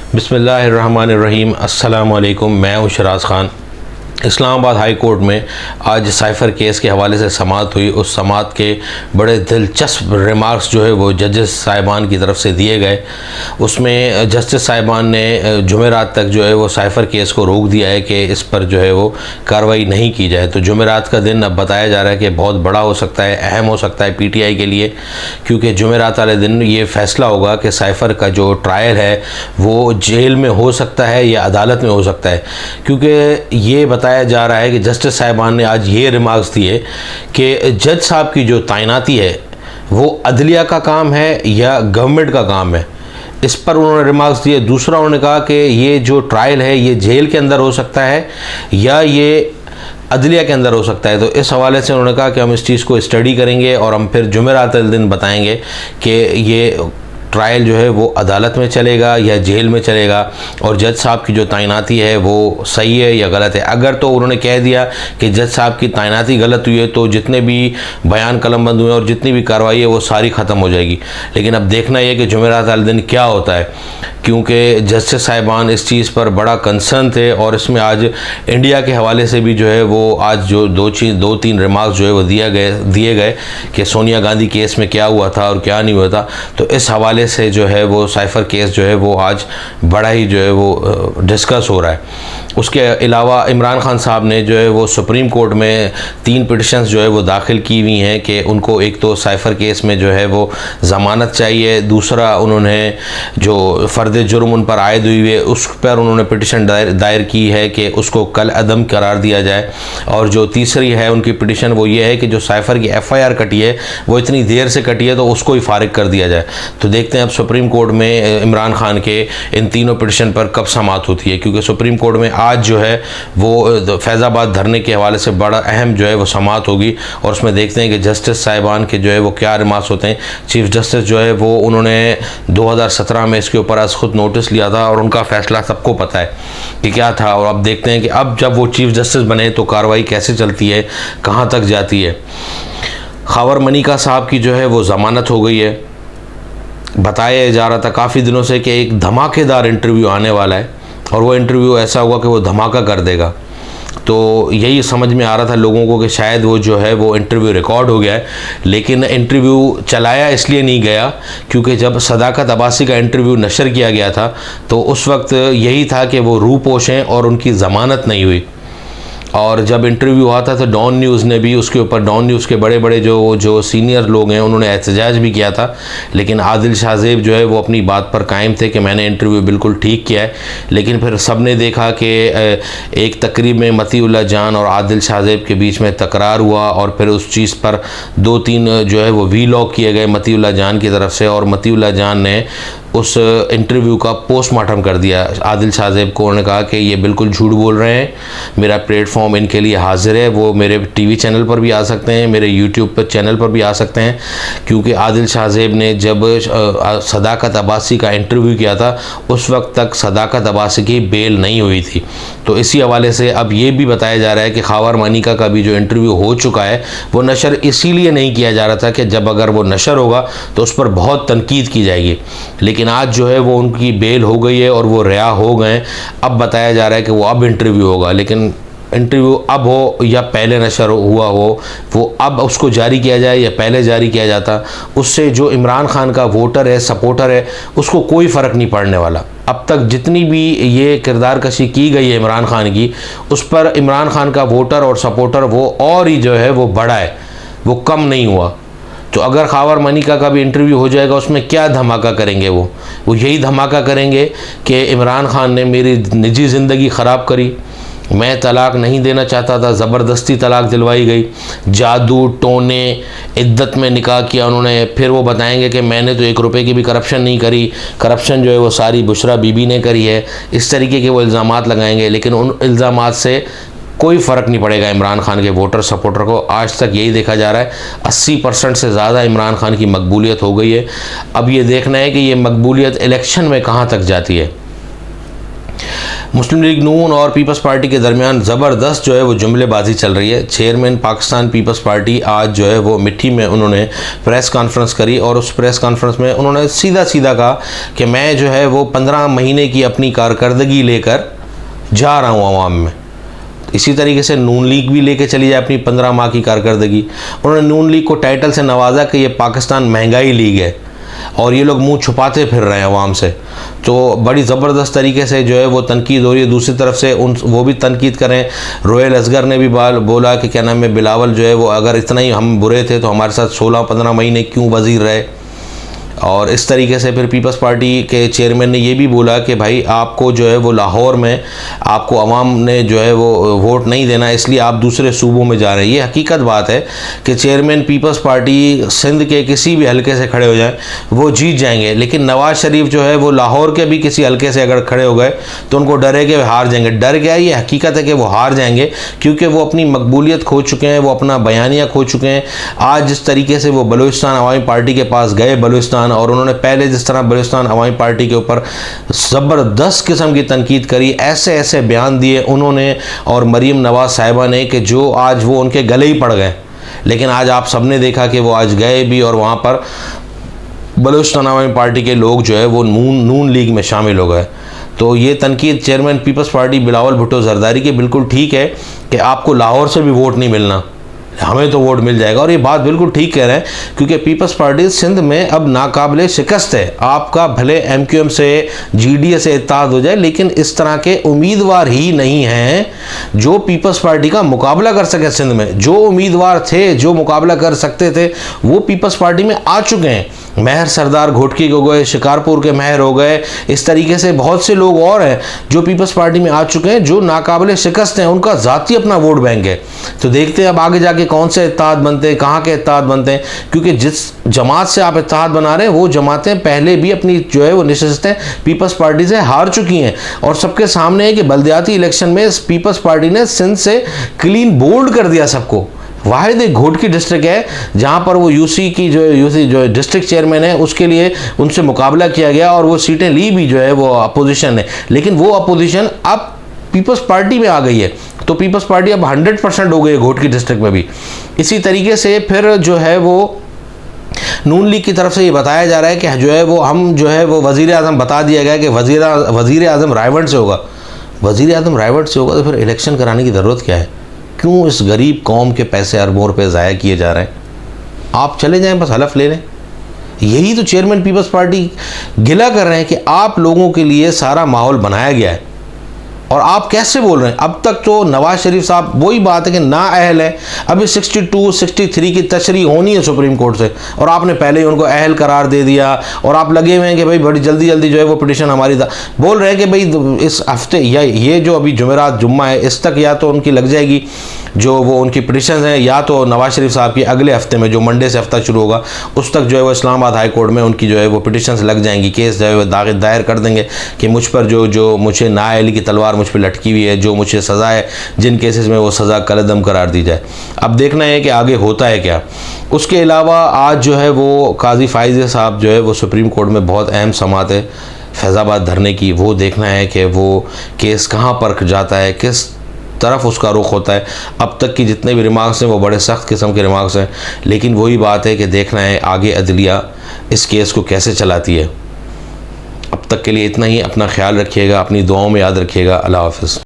बिस्मिल्लाहिर्रहमानिर्रहीम। अस्सलाम वालेकुम। मैं हूँ शराज ख़ान। इस्लामाबाद हाई कोर्ट में आज साइफ़र केस के हवाले से समाअत हुई। उस समाअत के बड़े दिलचस्प रिमार्क्स जो है वो जजेस साहिबान की तरफ से दिए गए। उसमें जस्टिस साहिबान ने जुमेरात तक जो है वो साइफ़र केस को रोक दिया है कि इस पर जो है वो कार्रवाई नहीं की जाए। तो जुमेरात का दिन अब बताया जा रहा है कि बहुत बड़ा हो सकता है, अहम हो सकता है PTI के लिए, क्योंकि जुमेरात वाले दिन ये फ़ैसला होगा कि साइफ़र का जो ट्रायल है वो जेल में हो सकता है या अदालत में हो सकता है। क्योंकि ये बताया जा रहा है कि जस्टिस साहिबान ने आज ये रिमार्क्स दिए कि जज साहब की जो तैनाती है वो अदलिया का काम है या गवर्नमेंट का काम है, इस पर उन्होंने रिमार्क्स दिए। दूसरा उन्होंने कहा कि ये जो ट्रायल है ये जेल के अंदर हो सकता है या ये अदलिया के अंदर हो सकता है। तो इस हवाले से उन्होंने कहा कि हम इस चीज़ को स्टडी करेंगे और हम फिर जुमेरात वाले दिन बताएंगे कि ये ट्रायल जो है वो अदालत में चलेगा या जेल में चलेगा और जज साहब की जो तैनाती है वो सही है या गलत है। अगर तो उन्होंने कह दिया कि जज साहब की तैनाती गलत हुई है तो जितने भी बयान कलमबंद हुए और जितनी भी कार्रवाई है वो सारी ख़त्म हो जाएगी। लेकिन अब देखना ये कि जुमेरात वाले दिन क्या होता है, क्योंकि जस्टिस साहिबान इस चीज़ पर बड़ा कंसर्न थे और इसमें आज इंडिया के हवाले से भी जो है वो आज जो दो तीन रिमार्क्स जो है वो दिए गए कि सोनिया गांधी केस में क्या हुआ था और क्या नहीं हुआ था। तो इस हवाले से जो है वो साइफ़र केस जो है वो आज बड़ा ही जो है वो डिस्कस हो रहा है। उसके अलावा इमरान खान साहब ने जो है वो सुप्रीम कोर्ट में 3 पिटिशंस जो है वो दाखिल की हुई हैं कि उनको एक तो साइफ़र केस में जो है वो ज़मानत चाहिए, दूसरा उन्होंने जो फ़र्द जुर्म उन पर आयद हुई है उस पर उन्होंने पिटिशन दायर की है कि उसको कल अदम करार दिया जाए, और जो तीसरी है उनकी पिटिशन वो ये है कि जो साइफ़र की FIR कटी है वो इतनी देर से कटी है तो उसको ही फारिग कर दिया जाए। तो देखते हैं अब सुप्रीम कोर्ट में इमरान खान के इन तीनों पिटिशन पर कब समाअत होती है, क्योंकि सुप्रीम कोर्ट में आज जो है वो फैज़ाबाद धरने के हवाले से बड़ा अहम जो है वो समाअत होगी और उसमें देखते हैं कि जस्टिस साहिबान के जो है वो क्या रिमार्क्स होते हैं। चीफ जस्टिस जो है वो उन्होंने 2017 में इसके ऊपर आज खुद नोटिस लिया था और उनका फ़ैसला सबको पता है कि क्या था, और अब देखते हैं कि अब जब वो चीफ जस्टिस बने तो कार्रवाई कैसे चलती है, कहाँ तक जाती है। खावर मनिका साहब की जो है वो ज़मानत हो गई है। बताया जा रहा था काफ़ी दिनों से कि एक धमाकेदार इंटरव्यू आने वाला है और वो इंटरव्यू ऐसा होगा कि वो धमाका कर देगा। तो यही समझ में आ रहा था लोगों को कि शायद वो जो है वो इंटरव्यू रिकॉर्ड हो गया है, लेकिन इंटरव्यू चलाया इसलिए नहीं गया क्योंकि जब सदाकत अब्बासी का इंटरव्यू नशर किया गया था तो उस वक्त यही था कि वो रूपोश हैं और उनकी ज़मानत नहीं हुई। और जब इंटरव्यू हुआ था तो डॉन न्यूज़ ने भी उसके ऊपर, डॉन न्यूज़ के बड़े बड़े जो सीनियर लोग हैं उन्होंने एहतजाज भी किया था, लेकिन आदिल शाहज़ेब जो है वो अपनी बात पर कायम थे कि मैंने इंटरव्यू बिल्कुल ठीक किया है। लेकिन फिर सब ने देखा कि एक तकरीब में मतीउल्लाह जान और आदिल शाहज़ेब के बीच में तकरार हुआ और फिर उस चीज़ पर 2-3 जो है वो वीलॉग किए गए मतीउल्लाह जान की तरफ से, और मतीउल्लाह जान ने उस इंटरव्यू का पोस्टमार्टम कर दिया आदिल शाहज़ेब को। उन्होंने कहा कि ये बिल्कुल झूठ बोल रहे हैं, मेरा प्लेटफॉर्म इनके लिए हाजिर है, वो मेरे टीवी चैनल पर भी आ सकते हैं, मेरे यूट्यूब पर चैनल पर भी आ सकते हैं, क्योंकि आदिल शाहज़ेब ने जब सदाकत अब्बासी का इंटरव्यू किया था उस वक्त तक सदाकत अब्बासी की बेल नहीं हुई थी। तो इसी हवाले से अब ये भी बताया जा रहा है कि खावर मनिका का भी जो इंटरव्यू हो चुका है वो नशर इसीलिए नहीं किया जा रहा था कि जब अगर वो नशर होगा तो उस पर बहुत तनकीद की जाएगी, लेकिन आज जो है वो उनकी बेल हो गई है और वो रिहा हो गए। अब बताया जा रहा है कि वो अब इंटरव्यू होगा, लेकिन इंटरव्यू अब हो या पहले नशर हुआ हो, वो अब उसको जारी किया जाए या पहले जारी किया जाता, उससे जो इमरान खान का वोटर है, सपोर्टर है, उसको कोई फ़र्क नहीं पड़ने वाला। अब तक जितनी भी ये किरदार कशी की गई है इमरान खान की, उस पर इमरान खान का वोटर और सपोर्टर वो और ही जो है वो बढ़ा है, वो कम नहीं हुआ। तो अगर खावर मनिका का भी इंटरव्यू हो जाएगा उसमें क्या धमाका करेंगे, वो यही धमाका करेंगे कि इमरान खान ने मेरी निजी ज़िंदगी ख़राब करी, मैं तलाक नहीं देना चाहता था, ज़बरदस्ती तलाक दिलवाई गई, जादू टोने इद्दत में निकाह किया उन्होंने। फिर वो बताएंगे कि मैंने तो 1 रुपये की भी करप्शन नहीं करी, करप्शन जो है वो सारी बुशरा बीबी ने करी है। इस तरीके के वो इल्ज़ामात लगाएंगे, लेकिन उन इल्ज़ामात से कोई फ़र्क नहीं पड़ेगा इमरान खान के वोटर सपोर्टर को। आज तक यही देखा जा रहा है 80% से ज़्यादा इमरान खान की मकबूलियत हो गई है। अब ये देखना है कि ये मकबूलियत इलेक्शन में कहाँ तक जाती है। मुस्लिम लीग नून और पीपल्स पार्टी के दरमियान ज़बरदस्त जो है वो जुमलेबाजी चल रही है। चेयरमैन पाकिस्तान पीपल्स पार्टी आज जो है वो मिट्टी में उन्होंने प्रेस कॉन्फ्रेंस करी और उस प्रेस कॉन्फ्रेंस में उन्होंने सीधा सीधा कहा कि मैं जो है वो 15 महीने की अपनी कारकर्दगी लेकर जा रहा हूँ आवाम में। इसी तरीके से नून लीग भी लेके चली जाए अपनी 15 माह की कारकर्दगी। उन्होंने नून लीग को टाइटल से नवाजा कि ये पाकिस्तान महंगाई लीग है और ये लोग मुंह छुपाते फिर रहे हैं अवाम से। तो बड़ी ज़बरदस्त तरीके से जो है वो तनकीद हो रही है। दूसरी तरफ से वो भी तनकीद करें। रोयल असगर ने भी बोला कि क्या नाम है, बिलावल जो है वो अगर इतना ही हम बुरे थे तो हमारे साथ 16-15 महीने क्यों वज़ीर रहे। और इस तरीके से फिर पीपल्स पार्टी के चेयरमैन ने ये भी बोला कि भाई आपको जो है वो लाहौर में आपको अवाम ने जो है वो वोट नहीं देना, इसलिए आप दूसरे सूबों में जा रहे हैं। ये हकीकत बात है कि चेयरमैन पीपल्स पार्टी सिंध के किसी भी हलके से खड़े हो जाएं वो जीत जाएंगे, लेकिन नवाज शरीफ जो है वो लाहौर के भी किसी हलके से अगर खड़े हो गए तो उनको डर है कि हार जाएंगे। डर क्या है, ये हकीकत है कि वो हार जाएंगे क्योंकि वो अपनी मकबूलियत खो चुके हैं, वो अपना बयानिया खो चुके हैं। आज जिस तरीके से वो बलूचिस्तान अवामी पार्टी के पास गए बलूचिस्तान, और उन्होंने पहले जिस तरह बलूचिस्तान अवामी पार्टी के ऊपर ज़बरदस्त किस्म की तनकीद करी, ऐसे ऐसे बयान दिए उन्होंने और मरीम नवाज साहिबा ने कि जो आज वो उनके गले ही पड़ गए। लेकिन आज आप सबने देखा कि वो आज गए भी और वहाँ पर बलूचिस्तान अवामी पार्टी के लोग जो है वो नून लीग में शामिल हो गए। तो ये तनकीद चेयरमैन पीपल्स पार्टी बिलावल भुट्टो जरदारी की बिल्कुल ठीक है कि आपको लाहौर से भी वोट नहीं मिलना, हमें तो वोट मिल जाएगा। और ये बात बिल्कुल ठीक कह रहे हैं क्योंकि पीपल्स पार्टी सिंध में अब नाकाबिले शिकस्त है। आपका भले MQM से GDA से इत्तेहाद हो जाए, लेकिन इस तरह के उम्मीदवार ही नहीं हैं जो पीपल्स पार्टी का मुकाबला कर सके। सिंध में जो उम्मीदवार थे जो मुकाबला कर सकते थे वो पीपल्स पार्टी में आ चुके हैं। महर सरदार घोटकी हो गए, शिकारपुर के महर हो गए, इस तरीके से बहुत से लोग और हैं जो पीपल्स पार्टी में आ चुके हैं जो नाकाबिले शिकस्त हैं। उनका ज़ाती अपना वोट बैंक है। तो देखते हैं अब आगे जाके कौन से इत्तेहाद बनते हैं, कहाँ के इत्तेहाद बनते हैं, क्योंकि जिस जमात से आप इत्तेहाद बना रहे हैं वो जमातें पहले भी अपनी जो है वो नशिस्तें पीपल्स पार्टी से हार चुकी हैं। और सबके सामने है कि बल्दियाती इलेक्शन में पीपल्स पार्टी ने सिंध से क्लीन बोल्ड कर दिया सबको। वाहिद एक घोटकी डिस्ट्रिक्ट है जहां पर वो यूसी जो डिस्ट्रिक्ट चेयरमैन है उसके लिए उनसे मुकाबला किया गया और वो सीटें ली भी जो है वो अपोजिशन ने, लेकिन वो अपोजिशन अब पीपल्स पार्टी में आ गई है। तो पीपल्स पार्टी अब 100% हो गई है घोटकी डिस्ट्रिक्ट में भी। इसी तरीके से फिर जो है वो नून लीग की तरफ से ये बताया जा रहा है कि जो है वो हम जो है वो वज़ीर आज़म बता दिया गया कि वज़ीर आज़म रायवंड से होगा। वज़ीर आज़म रायवंड से होगा तो फिर इलेक्शन कराने की ज़रूरत क्या है? क्यों इस गरीब कौम के पैसे अरबों रुपये ज़ाया किए जा रहे हैं? आप चले जाएं, बस हलफ ले लें। यही तो चेयरमैन पीपल्स पार्टी गिला कर रहे हैं कि आप लोगों के लिए सारा माहौल बनाया गया है और आप कैसे बोल रहे हैं। अब तक तो नवाज शरीफ साहब वही बात है कि ना अहल है। अभी 62-63 की तशरीह होनी है सुप्रीम कोर्ट से और आपने पहले ही उनको अहल करार दे दिया और आप लगे हुए हैं कि भाई बड़ी जल्दी जल्दी जो है वो पिटिशन हमारी बोल रहे हैं कि भाई इस हफ्ते या ये जो अभी जुम्मा है इस तक या तो उनकी लग जाएगी जो वो उनकी पिटिशन है, या तो नवाज शरीफ साहब की अगले हफ्ते में जो मंडे से हफ्ता शुरू होगा उस तक जो है वो इस्लामाबाद हाई कोर्ट में उनकी जो है वो पिटिशंस लग जाएंगी। केस जो है वो दायर कर देंगे कि मुझ पर जो मुझे नाअहली की तलवार मुझ पर लटकी हुई है, जो मुझे सज़ा है, जिन केसेस में वो सज़ा कलअदम करार दी जाए। अब देखना है कि आगे होता है क्या। उसके अलावा आज जो है वो काजी फाइज़ साहब जो है वो सुप्रीम कोर्ट में बहुत अहम समाअत है फैज़ाबाद धरने की। वो देखना है कि वो केस कहाँ पर जाता है, किस तरफ उसका रुख होता है। अब तक की जितने भी रिमार्क्स हैं वो बड़े सख्त किस्म के रिमार्क्स हैं, लेकिन वही बात है कि देखना है आगे अदलिया इस केस को कैसे चलाती है। अब तक के लिए इतना ही। अपना ख्याल रखिएगा, अपनी दुआओं में याद रखिएगा। अल्लाह हाफ़िज़।